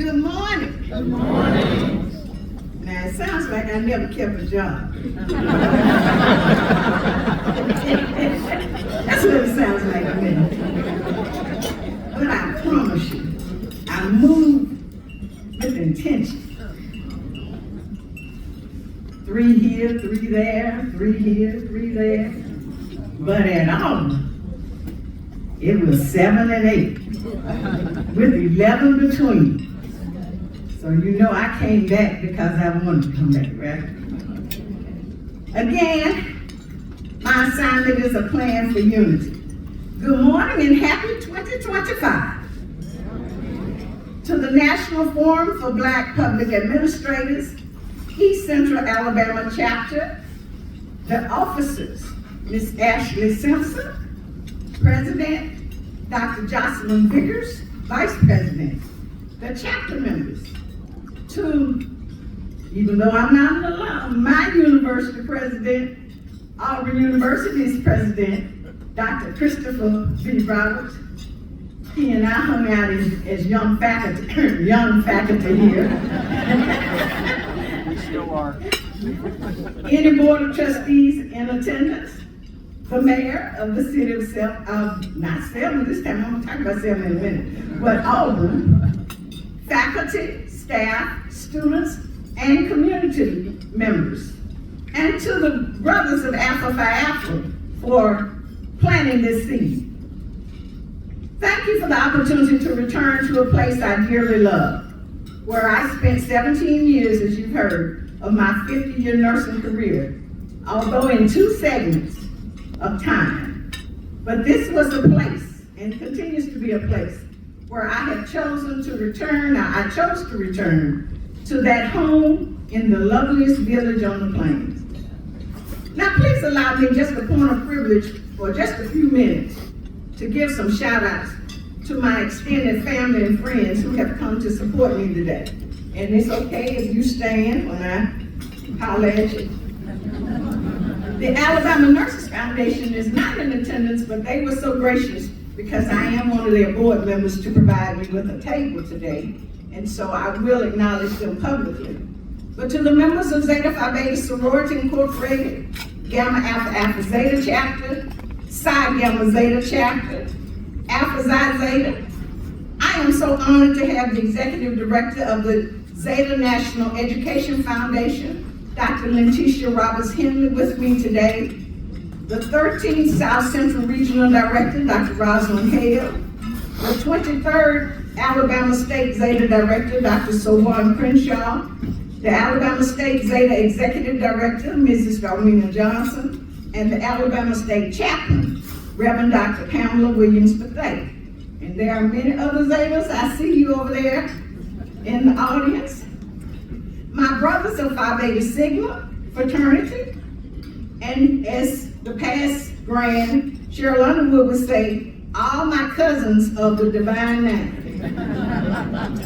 Good morning. Good morning. Now, it sounds like I never kept a job. That's what it sounds like to me. But I promise you, I move with intention. 3 here, 3 there, 3 here, 3 there. But at Auburn, it was 7 and 8, with 11 between. So you know I came back because I wanted to come back, right? Again, my assignment is a plan for unity. Good morning and happy 2025. To the National Forum for Black Public Administrators, East Central Alabama Chapter, the officers, Ms. Ashley Simpson, President, Dr. Jocelyn Vickers, Vice President, the chapter members, to, even though I'm not an alum, my university president, Auburn University's president, Dr. Christopher V. Roberts. He and I hung out as young faculty here. We still are. Any board of trustees in attendance? The mayor of the city of not Selma this time, I'm gonna talk about Selma in a minute, but Auburn, faculty, staff, students, and community members. And to the brothers of Alpha Phi Alpha for planting this seed. Thank you for the opportunity to return to a place I dearly love, where I spent 17 years, as you've heard, of my 50-year nursing career, although in 2 segments of time. But this was a place, and continues to be a place, where I have chosen to return, I chose to return to that home in the loveliest village on the plains. Now please allow me just a point of privilege for just a few minutes to give some shout outs to my extended family and friends who have come to support me today. And it's okay if you stand when I holler at you. The Alabama Nurses Foundation is not in attendance, but they were so gracious because I am one of their board members to provide me with a table today. And so I will acknowledge them publicly. But to the members of Zeta Phi Beta Sorority Incorporated, Gamma Alpha Alpha Zeta Chapter, Psi Gamma Zeta Chapter, Alpha Xi Zeta, I am so honored to have the Executive Director of the Zeta National Education Foundation, Dr. Letitia Roberts Henley, with me today, the 13th South Central Regional Director, Dr. Rosalind Hale, the 23rd Alabama State Zeta Director, Dr. Sohan Crenshaw, the Alabama State Zeta Executive Director, Mrs. Darlena Johnson, and the Alabama State Chaplain, Reverend Dr. Pamela Williams-Bethay. And there are many other Zetas. I see you over there in the audience. My brothers of Phi Beta Sigma fraternity, and as the past grand Cheryl Underwood would say, all my cousins of the Divine Nine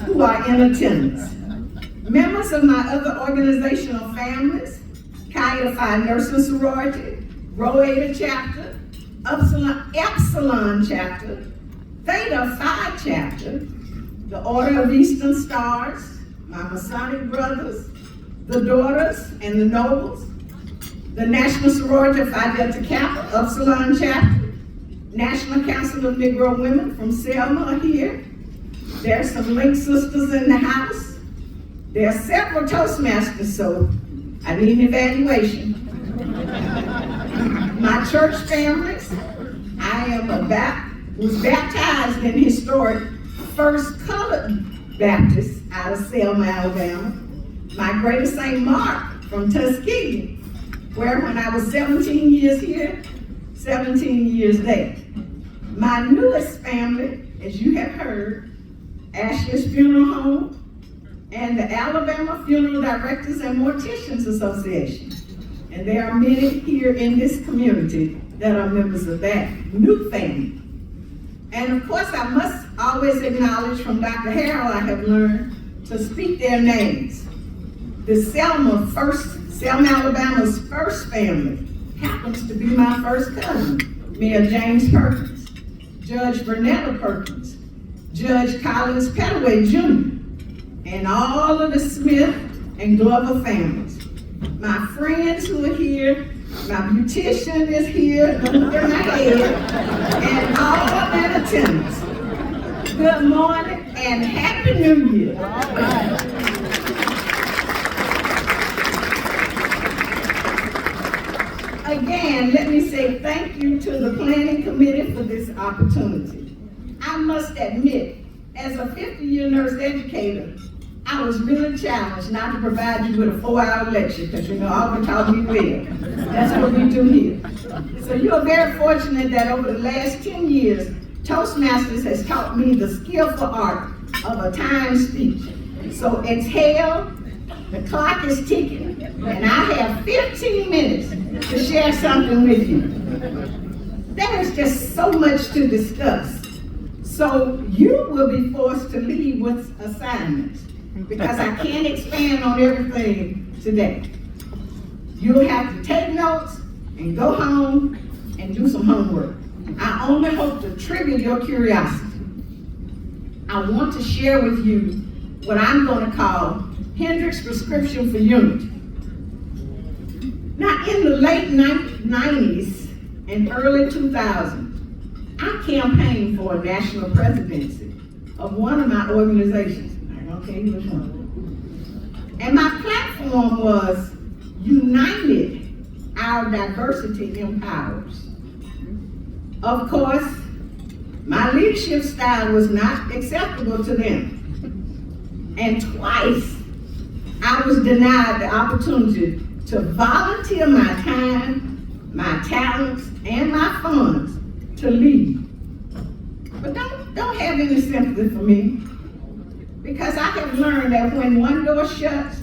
who are in attendance. Members of my other organizational families, Chi Phi Nursing Sorority, Rho Eta Chapter, Epsilon Chapter, Theta Phi Chapter, the Order of Eastern Stars, my Masonic brothers, the Daughters and the Nobles, the National Sorority of Phi Delta Kappa, Upsilon Chapter, National Council of Negro Women from Selma here. There are some Link sisters in the house. There are several Toastmasters, so I need an evaluation. My church families, I was baptized in historic First Colored Baptist out of Selma, Alabama. My Greater St. Mark from Tuskegee, where when I was 17 years here, 17 years there. My newest family, as you have heard, Ashley's Funeral Home, and the Alabama Funeral Directors and Morticians Association. And there are many here in this community that are members of that new family. And of course, I must always acknowledge from Dr. Harrell, I have learned to speak their names. The Selma, Alabama's first family happens to be my first cousin, Mayor James Perkins, Judge Bernetta Perkins, Judge Collins Petaway Jr., and all of the Smith and Glover families. My friends who are here, my beautician is here, look at my head, and all in attendance. Good morning and Happy New Year. Again, let me say thank you to the Planning Committee for this opportunity. I must admit, as a 50-year nurse educator, I was really challenged not to provide you with a 4-hour lecture, because you know Auburn taught me well. That's what we do here. So you're very fortunate that over the last 10 years, Toastmasters has taught me the skillful art of a timed speech. So exhale, the clock is ticking, and I have 15 minutes to share something with you. There is just so much to discuss. So you will be forced to leave with assignments, because I can't expand on everything today. You'll have to take notes and go home and do some homework. I only hope to trigger your curiosity. I want to share with you what I'm going to call Hendricks prescription for unity. Now, in the late 90s and early 2000s, I campaigned for a national presidency of one of my organizations. I don't care which one. And my platform was United, Our Diversity Empowers. Of course, my leadership style was not acceptable to them. And twice, I was denied the opportunity to volunteer my time, my talents, and my funds to lead. But don't have any sympathy for me, because I have learned that when one door shuts,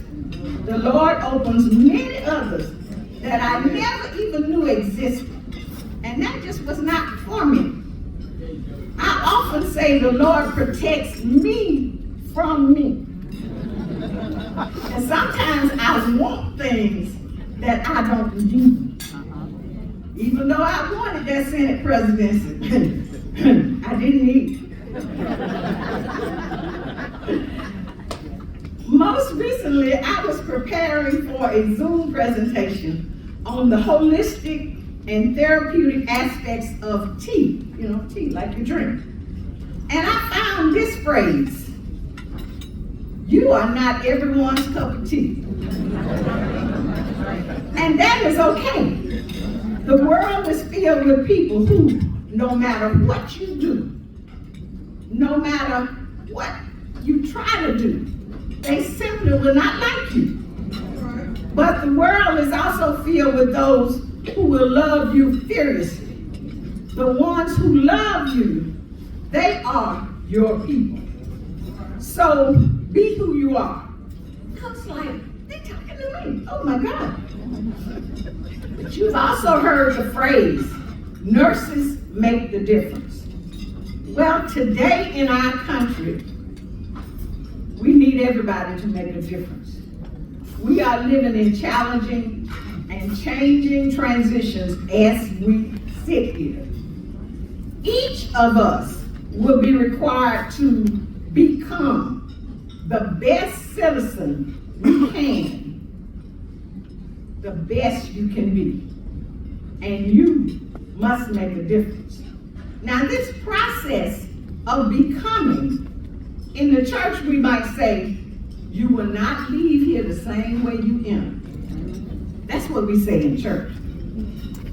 the Lord opens many others that I never even knew existed. And that just was not for me. I often say the Lord protects me from me. And sometimes I want things that I don't need. Even though I wanted that Senate presidency, I didn't need it. Most recently, I was preparing for a Zoom presentation on the holistic and therapeutic aspects of tea, tea like you drink. And I found this phrase: you are not everyone's cup of tea. And that is okay. The world is filled with people who, no matter what you do, no matter what you try to do, they simply will not like you. But the world is also filled with those who will love you fiercely. The ones who love you, they are your people. So be who you are. I was like, they're talking to me. Oh my God. But you've also heard the phrase, nurses make the difference. Well, today in our country, we need everybody to make a difference. We are living in challenging and changing transitions as we sit here. Each of us will be required to become the best citizen we can, the best you can be. And you must make a difference. Now, this process of becoming, in the church we might say, you will not leave here the same way you entered. That's what we say in church.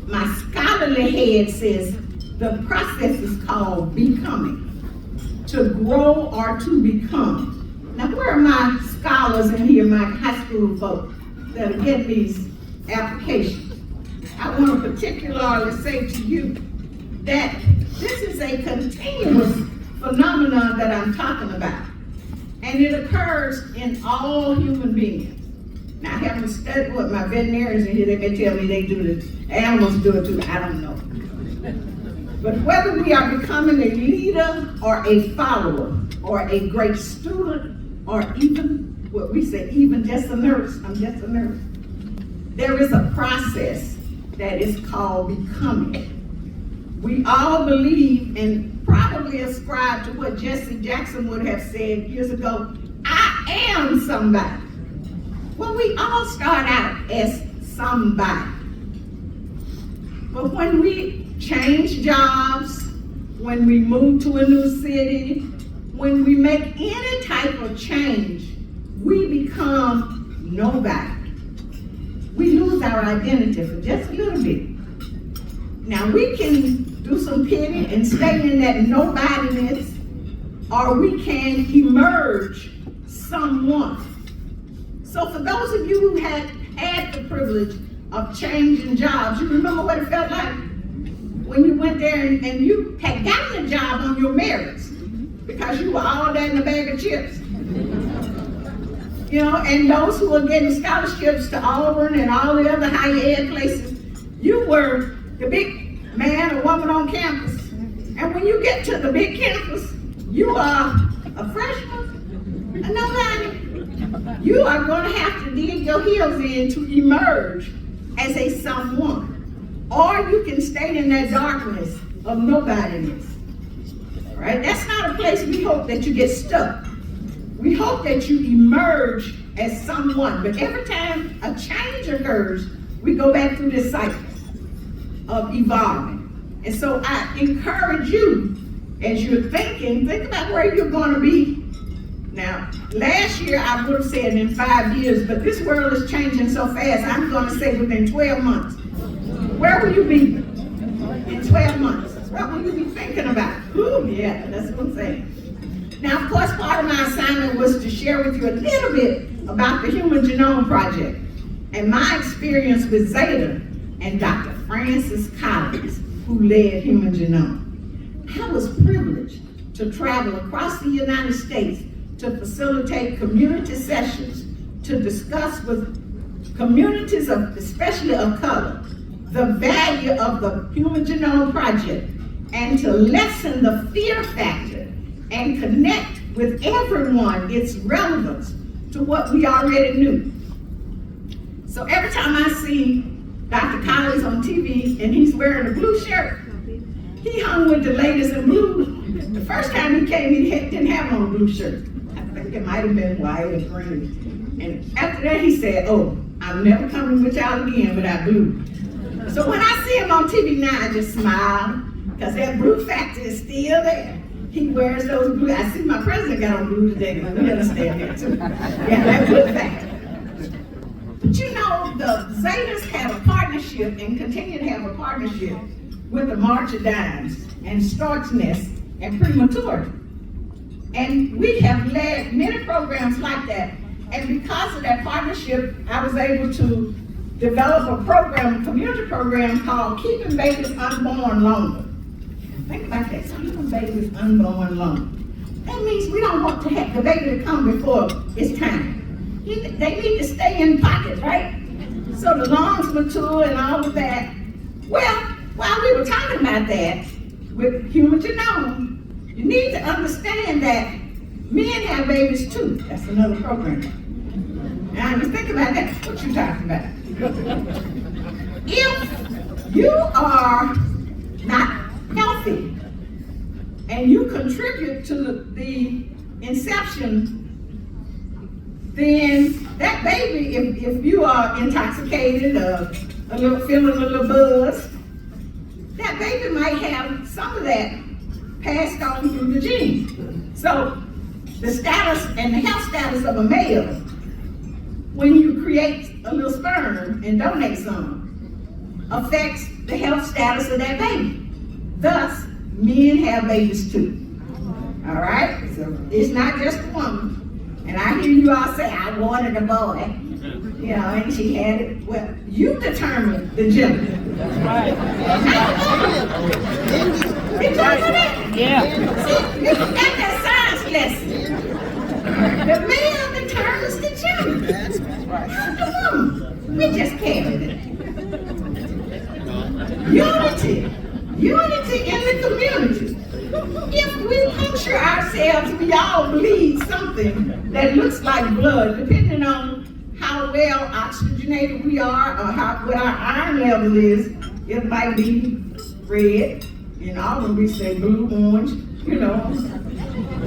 My scholarly head says the process is called becoming, to grow or to become. Now, where are my scholars in here, my high school folks that are getting these applications? I want to particularly say to you that this is a continuous phenomenon that I'm talking about. And it occurs in all human beings. Now, I haven't studied what my veterinarians in here, they may tell me they do this. Animals do it too, I don't know. But whether we are becoming a leader or a follower or a great student or even what we say, even just a nurse, I'm just a nurse. There is a process that is called becoming. We all believe and probably ascribe to what Jesse Jackson would have said years ago, I am somebody. Well, we all start out as somebody. But when we change jobs, when we move to a new city, when we make any type of change, we become nobody. We lose our identity for just a little bit. Now we can do some pity and stay in that nobodiness, or we can emerge someone. So for those of you who had the privilege of changing jobs, you remember what it felt like? When you went there and you had gotten a job on your merits, because you were all that in a bag of chips. You know, and those who were getting scholarships to Auburn and all the other higher ed places, you were the big man or woman on campus. And when you get to the big campus, you are a freshman, a nobody. You are going to have to dig your heels in to emerge as a someone. Or you can stay in that darkness of nobodiness. Right? That's not a place we hope that you get stuck. We hope that you emerge as someone. But every time a change occurs, we go back through this cycle of evolving. And so I encourage you, as you're thinking, think about where you're going to be. Now, last year I would have said in 5 years, but this world is changing so fast, I'm going to say within 12 months. Where will you be in 12 months? What will you be thinking about? Ooh, yeah, that's what I'm saying. Now, of course, part of my assignment was to share with you a little bit about the Human Genome Project and my experience with Zeta and Dr. Francis Collins, who led Human Genome. I was privileged to travel across the United States to facilitate community sessions to discuss with communities of, especially of color, the value of the Human Genome Project and to lessen the fear factor and connect with everyone its relevance to what we already knew. So every time I see Dr. Collins on TV and he's wearing a blue shirt, he hung with the ladies in blue. The first time he came, he didn't have on a blue shirt. I think it might have been white or green. And after that he said, oh, I'm never coming with y'all again without blue. So when I see him on TV now, I just smile, because that blue factor is still there. He wears those blue. I see my president got on blue today, but we understand that too. Yeah, that blue factor. But you know, the Zetas have a partnership and continue to have a partnership with the March of Dimes and Stork's Nest and Prematurity. And we have led many programs like that. And because of that partnership, I was able to develop a program, a community program called Keeping Babies Unborn Longer. Think about that, keeping babies unborn longer. That means we don't want to have the baby to come before it's time. They need to stay in pocket, right? So the lungs mature and all of that. Well, while we were talking about that with Human Genome, you need to understand that men have babies too. That's another program. Now you think about that, what you talking about? If you are not healthy and you contribute to the inception, then that baby, if you are intoxicated or feeling a little buzz, that baby might have some of that passed on through the gene. So the status and the health status of a male, when you create a little sperm and donate some, affects the health status of that baby. Thus, men have babies too. All right? So it's not just a woman. And I hear you all say, I wanted a boy. You know, and she had it. Well, you determine the gender. Right. Determine it. Yeah. See, you got that science lesson. The male determines the gender. That's right. Not the woman. We just carried it. Unity. Unity in the community. If we puncture ourselves, we all bleed something that looks like blood, depending on how well oxygenated we are or what our iron level is. It might be red, In Auburn, we say blue, orange, you know.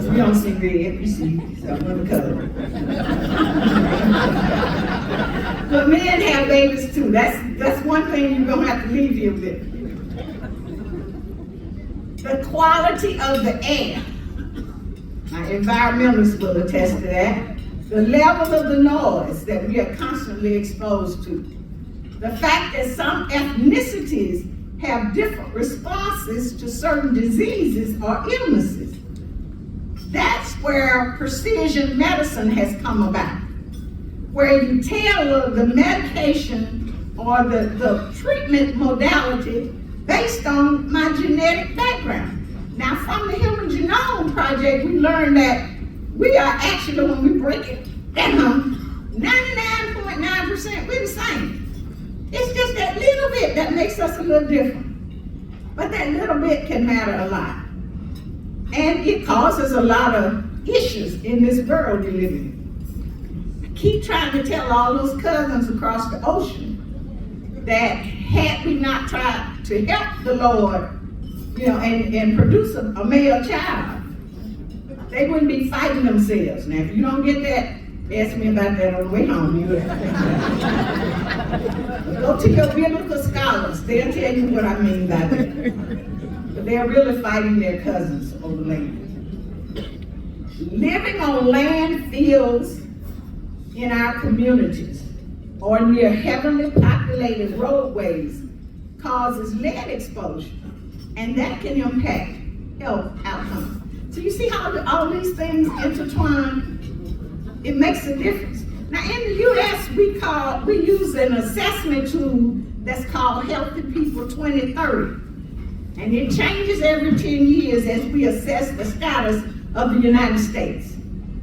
We don't see red, we see some other color. But men have babies too. That's one thing you're gonna have to leave here with. The quality of the air. My environmentalists will attest to that. The level of the noise that we are constantly exposed to. The fact that some ethnicities have different responses to certain diseases or illnesses. That's where precision medicine has come about, where you tailor the medication or the treatment modality based on my genetic background. Now, from the Human Genome Project, we learned that we are actually, when we break it down, 99.9% we're the same. It's just that little bit that makes us a little different. But that little bit can matter a lot. And it causes a lot of issues in this world we live in. I keep trying to tell all those cousins across the ocean that had we not tried to help the Lord, you know, and produce a male child, they wouldn't be fighting themselves. Now, if you don't get that, ask me about that on the way home. Go to your biblical scholars. They'll tell you what I mean by that. But they're really fighting their cousins over land. Living on landfills in our communities or near heavily populated roadways causes lead exposure, and that can impact health outcomes. So you see how all these things intertwine? It makes a difference. Now in the U.S., we use an assessment tool that's called Healthy People 2030. And it changes every 10 years as we assess the status of the United States.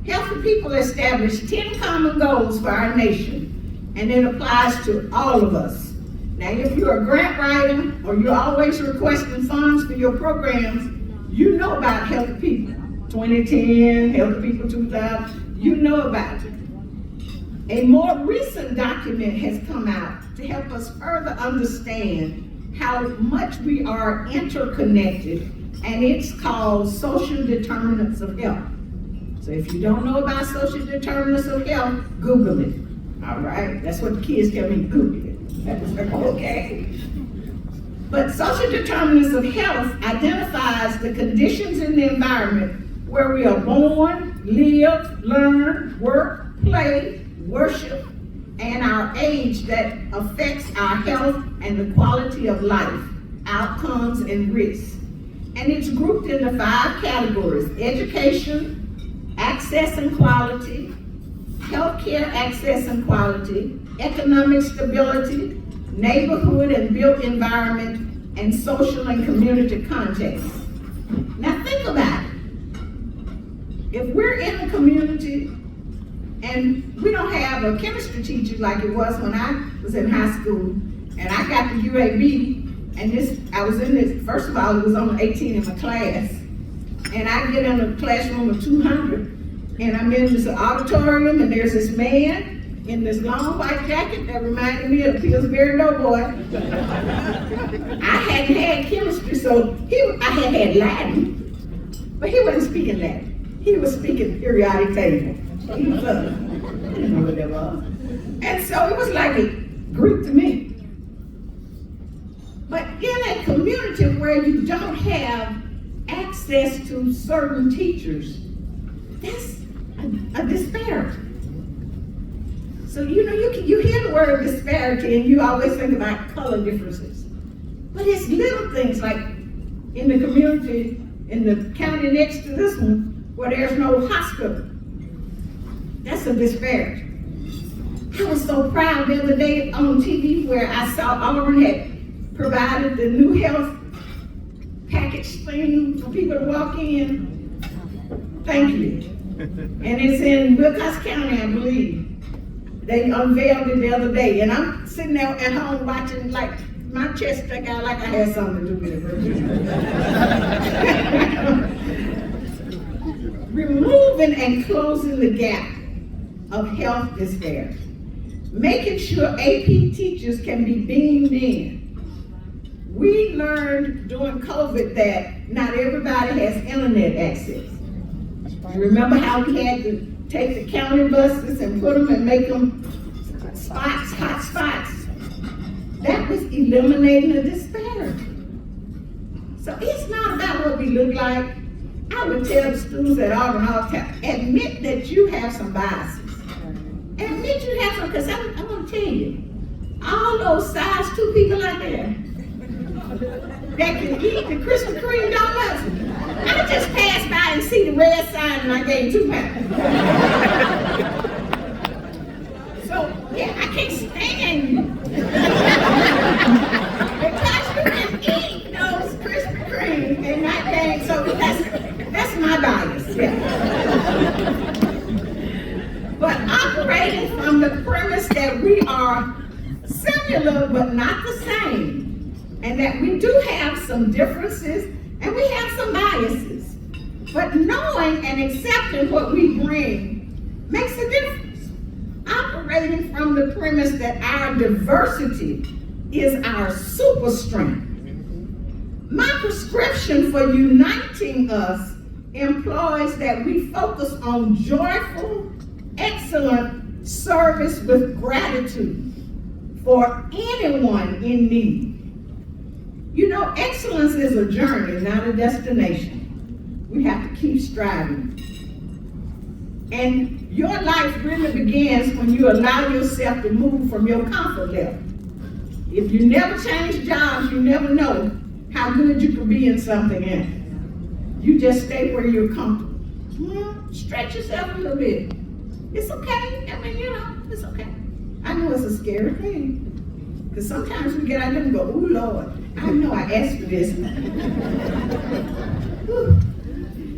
Healthy People establish 10 common goals for our nation, and it applies to all of us. Now, if you're a grant writer or you're always requesting funds for your programs, you know about Healthy People 2010, Healthy People 2000, you know about it. A more recent document has come out to help us further understand how much we are interconnected, and it's called Social Determinants of Health. So if you don't know about social determinants of health, Google it. All right, that's what the kids tell me, Google it. That's okay. But social determinants of health identifies the conditions in the environment where we are born, live, learn, work, play, worship, and our age that affects our health and the quality of life, outcomes, and risks. And it's grouped into 5 categories: education, access and quality, healthcare access and quality, economic stability, neighborhood and built environment, and social and community context. Now think about it. If we're in a community and we don't have a chemistry teacher like it was when I was in high school, and I got the UAB, and I was in this, first of all, it was only 18 in my class, and I get in a classroom of 200, and I'm in this auditorium, and there's this man in this long white jacket that reminded me of the Pillsbury Doughboy. I hadn't had chemistry, so I had Latin, but he wasn't speaking Latin. He was speaking periodic table. He was I didn't know what that was. And so it was like a Greek to me. But in a community where you don't have access to certain teachers, that's a disparity. So you hear the word disparity and you always think about color differences. But it's little things like in the community, in the county next to this one, where there's no hospital. That's a disparity. I was so proud the other day on TV where I saw Auburn had provided the new health package thing for people to walk in. Thank you. And it's in Wilcox County, I believe. They unveiled it the other day, and I'm sitting there at home watching, like, my chest stuck out like I had something to do with it. Removing and closing the gap of health disparity. Making sure AP teachers can be beamed in. We learned during COVID that not everybody has internet access. You remember how we had to take the county buses and put them and make them spots, hot spots? That was eliminating the disparity. So it's not about what we look like. I would tell the students at Auburn all the time, admit that you have some biases. Admit you have some, because I'm going to tell you, all those size 2 people out there that can eat the Krispy Kreme donuts, I just passed by and see the red sign and I gave 2 pounds. So, yeah, I can't stand you. Because you can eat those Krispy Kreme and not gain, so that's my bias, yeah. But operating from the premise that we are similar but not the same, and that we do have some differences and we have some biases, but knowing and accepting what we bring makes a difference. Operating from the premise that our diversity is our super strength. My prescription for uniting us employs that we focus on joyful, excellent service with gratitude for anyone in need. You know, excellence is a journey, not a destination. We have to keep striving. And your life really begins when you allow yourself to move from your comfort level. If you never change jobs, you never know how good you can be in something else. You just stay where you're comfortable. Stretch yourself a little bit. It's okay. I mean, you know, it's okay. I know it's a scary thing. Because sometimes we get out there and go, oh Lord, I know I asked for this.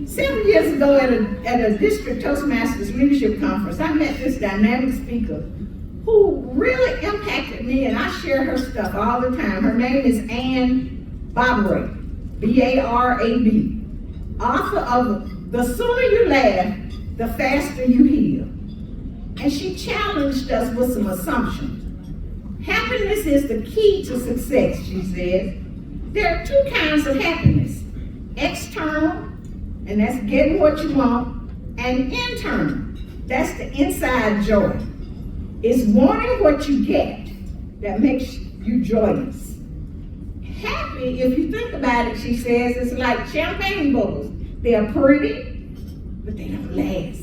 Several years ago at a district Toastmasters leadership conference, I met this dynamic speaker who really impacted me, and I share her stuff all the time. Her name is Ann Barab, B-A-R-A-B, author of The Sooner You Laugh, The Faster You Heal. And she challenged us with some assumptions. Happiness is the key to success, she says. There are 2 kinds of happiness. External, and that's getting what you want, and internal, that's the inside joy. It's wanting what you get that makes you joyous. Happy, if you think about it, she says, it's like champagne bubbles. They are pretty, but they don't last.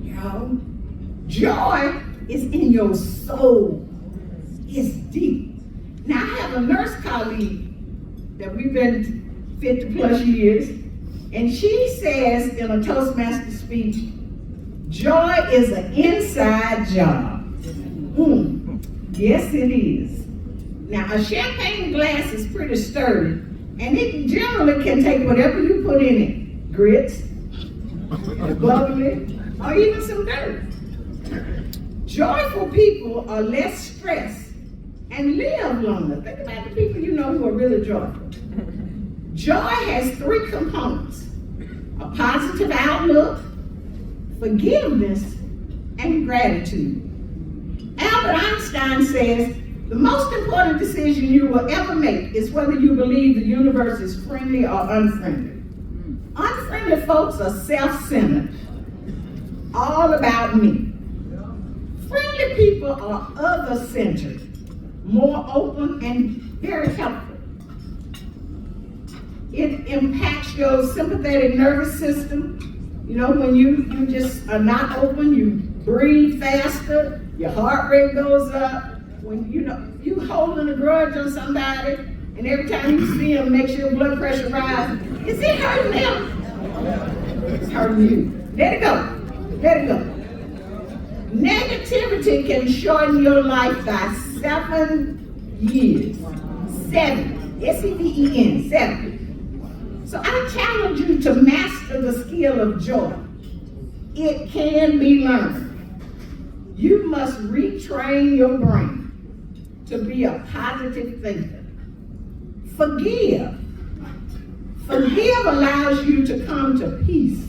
You know? Joy is in your soul. It's deep. Now, I have a nurse colleague that we've been 50 plus years, and she says in a Toastmaster speech, joy is an inside job. Yes, it is. Now, a champagne glass is pretty sturdy, and it generally can take whatever you put in it, grits, bubbly, or even some dirt. Joyful people are less stressed and live longer. Think about the people you know who are really joyful. Joy has 3 components: a positive outlook, forgiveness, and gratitude. Albert Einstein says, the most important decision you will ever make is whether you believe the universe is friendly or unfriendly. Unfriendly folks are self-centered, all about me. Friendly people are other-centered, more open and very helpful. It impacts your sympathetic nervous system. You know, when you just are not open, you breathe faster, your heart rate goes up. When you holding a grudge on somebody, and every time you see them, makes your blood pressure rise. Is it hurting them? It's hurting you. Let it go. Let it go. Negativity can shorten your life by 7 years. 7. S-E-V-E-N. 7. So I challenge you to master the skill of joy. It can be learned. You must retrain your brain to be a positive thinker. Forgive. Forgive allows you to come to peace.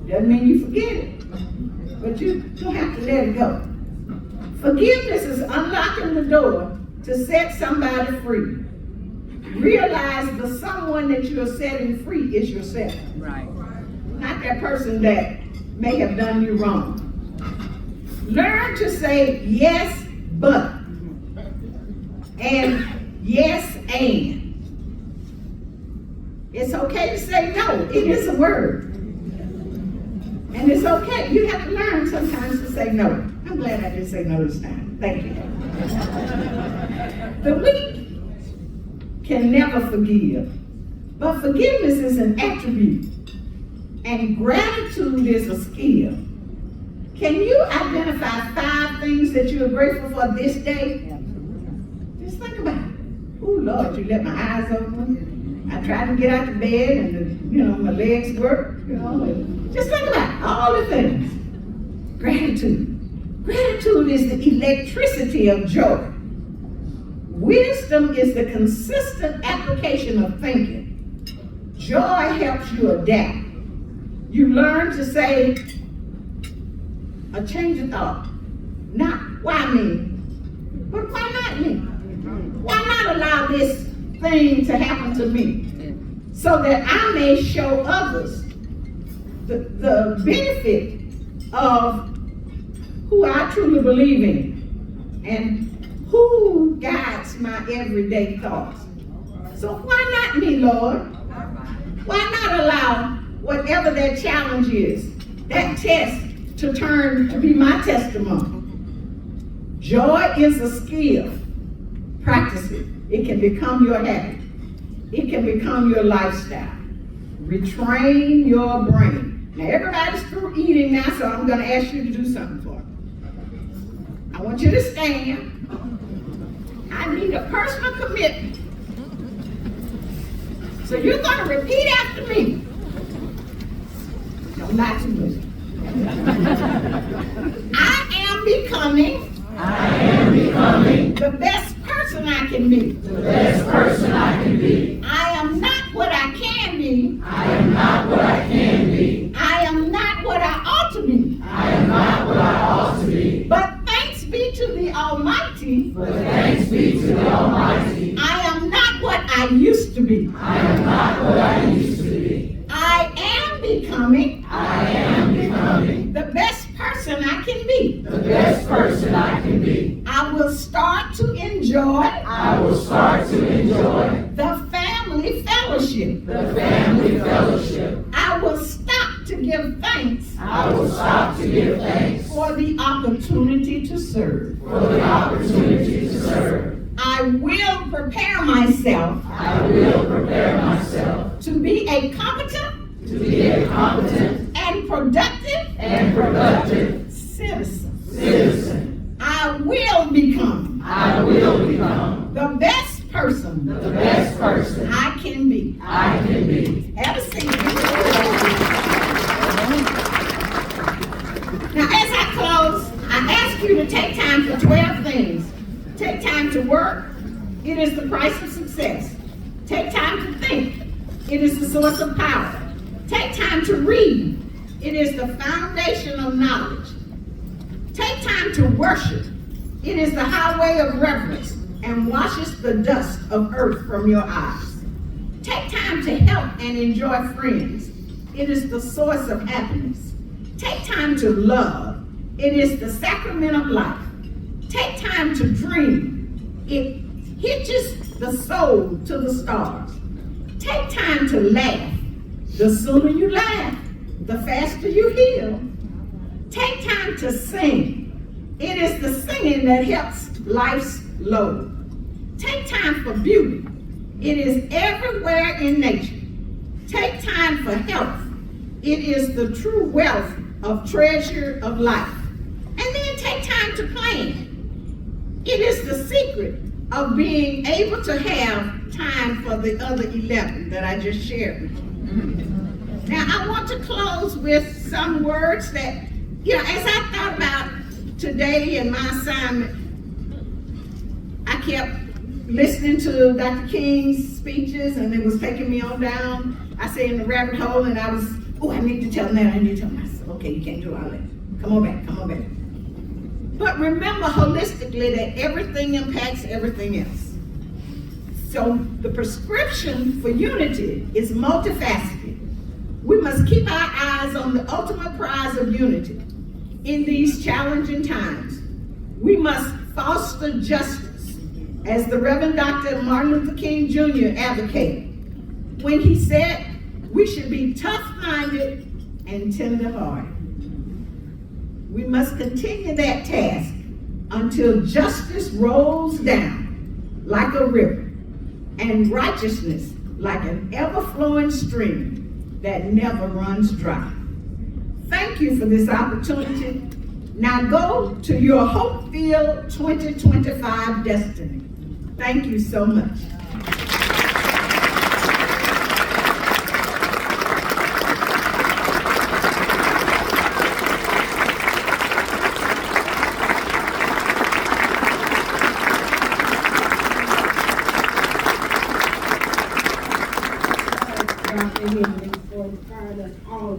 Doesn't mean you forget it, but you don't have to let it go. Forgiveness is unlocking the door to set somebody free. realize the someone that you are setting free is yourself. Right. Not that person that may have done you wrong. Learn to say yes, but, and yes, and. It's okay to say no. It is a word. And it's okay. You have to learn sometimes to say no. I'm glad I didn't say no this time. Thank you. The weak can never forgive. But forgiveness is an attribute. And gratitude is a skill. Can you identify 5 things that you are grateful for this day? Just think about it. Oh, Lord, you let my eyes open. I tried to get out of bed and, my legs work, Just think about it, all the things. Gratitude. Gratitude is the electricity of joy. Wisdom is the consistent application of thinking. Joy helps you adapt. You learn to say, a change of thought. Not, why me? But why not me? Why not allow this thing to happen to me? So that I may show others the benefit of who I truly believe in and who guides my everyday thoughts. So why not me, Lord? Why not allow whatever that challenge is, that test, to turn to be my testimony? Joy is a skill. Practice it. It can become your habit. It can become your lifestyle. Retrain your brain. Now everybody's through eating now, so I'm going to ask you to do something for me. I want you to stand. I need a personal commitment. So you're going to repeat after me. Don't lie too much. I am becoming the best person I can be. The best person I can be. I am not what I can be. I am not what I can be. I am not what I ought to be. I am not what I ought to be. But thanks be to the Almighty. But thanks be to the Almighty. I am not what I used to be. I am not what I used to be. I am becoming the best person I can be. The best person I can be. I will start to enjoy the family fellowship. The family fellowship. I will stop to give thanks for the opportunity to serve. I will prepare myself to be a competent and productive citizen. I will become the best person I can be. Have a seat. Now, as I close, I ask you to take time for 12 things. Take time to work. It is the price of success. Take time to think. It is the source of power. Take time to read. It is the foundation of knowledge. Take time to worship. It is the highway of reverence and washes the dust of earth from your eyes. Take time to help and enjoy friends. It is the source of happiness. Take time to love. It is the sacrament of life. Take time to dream. It hitches the soul to the stars. Take time to laugh. The sooner you laugh, the faster you heal. Take time to sing. It is the singing that helps life's load. Take time for beauty. It is everywhere in nature. Take time for health. It is the true wealth of treasure of life. And then take time to plan. It is the secret of being able to have time for the other 11 that I just shared with you. Now, I want to close with some words that, as I thought about today and my assignment, I kept listening to Dr. King's speeches, and it was taking me on down, I say, in the rabbit hole, and I was, I need to tell them that, I need to tell them. I said, okay, you can't do all that. Come on back. But remember holistically that everything impacts everything else. So the prescription for unity is multifaceted. We must keep our eyes on the ultimate prize of unity. In these challenging times, we must foster justice, as the Reverend Dr. Martin Luther King Jr. advocated when he said we should be tough-minded and tender-hearted. We must continue that task until justice rolls down like a river and righteousness like an ever-flowing stream that never runs dry. Thank you for this opportunity. Now go to your hope-filled 2025 destiny. Thank you so much.